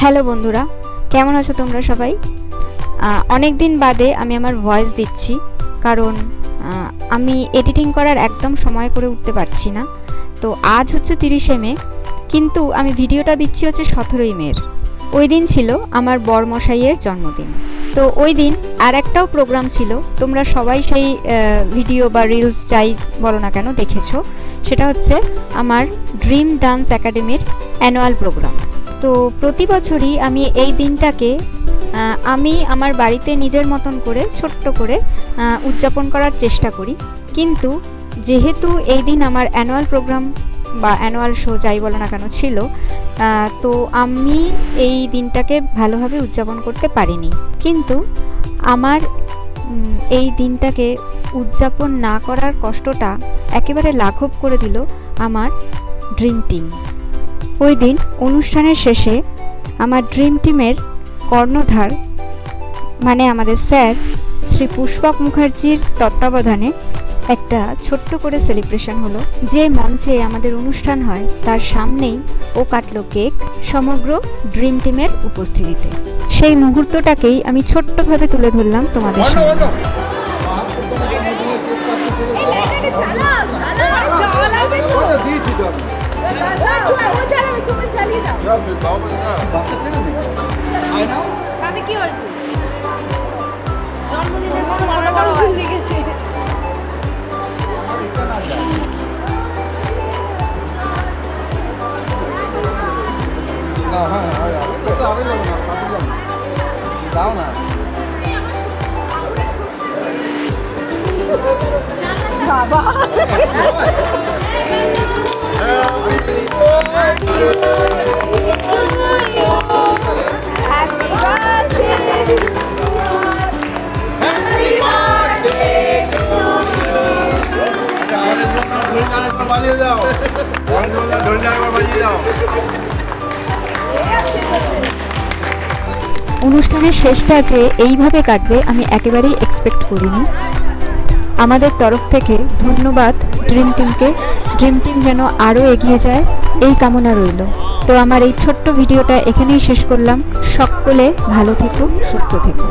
Hello বন্ধুরা, কেমন আছো তোমরা সবাই? অনেক দিন বাদে আমি আমার ভয়েস দিচ্ছি, কারণ আমি এডিটিং করার একদম সময় করে উঠতে পারছি না। তো আজ হচ্ছে 30শে মে, কিন্তু আমি ভিডিওটা দিচ্ছি হচ্ছে 17ই মের। ওই দিন ছিল আমার বরমশাইয়ের জন্মদিন। তো ওই দিন আর একটাও প্রোগ্রাম ছিল, তোমরা সবাই সেই ভিডিও বা রিলস যাই বলো না কেন দেখেছো। সেটা হচ্ছে আমার ড্রিম ডান্স একাডেমির অ্যানুয়াল প্রোগ্রাম। তো প্রতি বছরই আমি এই দিনটাকে আমি আমার বাড়িতে নিজের মতন করে ছোট্ট করে উদযাপন করার চেষ্টা করি। কিন্তু যেহেতু এই দিন আমার অ্যানুয়াল প্রোগ্রাম বা অ্যানুয়াল শো যাই বলো না কেন ছিল, তো আমি এই দিনটাকে ভালোভাবে উদযাপন করতে পারিনি। কিন্তু আমার এই দিনটাকে উদযাপন না করার কষ্টটা একেবারে লাঘব করে দিল আমার ড্রিম টিম। ওই দিন অনুষ্ঠানের শেষে আমার ড্রিম টিমের কর্ণধার মানে আমাদের স্যার শ্রী পুষ্পক মুখার্জির তত্ত্বাবধানে একটা ছোট্ট করে সেলিব্রেশন হলো। যে মঞ্চে আমাদের অনুষ্ঠান হয় তার সামনেই ও কাটলো কেক সমগ্র ড্রিম টিমের উপস্থিতিতে। সেই মুহূর্তটাকেই আমি ছোট্টভাবে তুলে ধরলাম তোমাদের সামনে। দাও না বাবা অনুষ্ঠানের শেষটা যে এইভাবে কাটবে আমি একেবারেই এক্সপেক্ট করিনি। আমাদের তরফ থেকে ধন্যবাদ ড্রিম টিমকে। ড্রিম টিম যেন আরও এগিয়ে যায় এই কামনা রইল। তো আমার এই ছোট্ট ভিডিওটা এখানেই শেষ করলাম। সকলে ভালো থেকো, সুস্থ থেকো।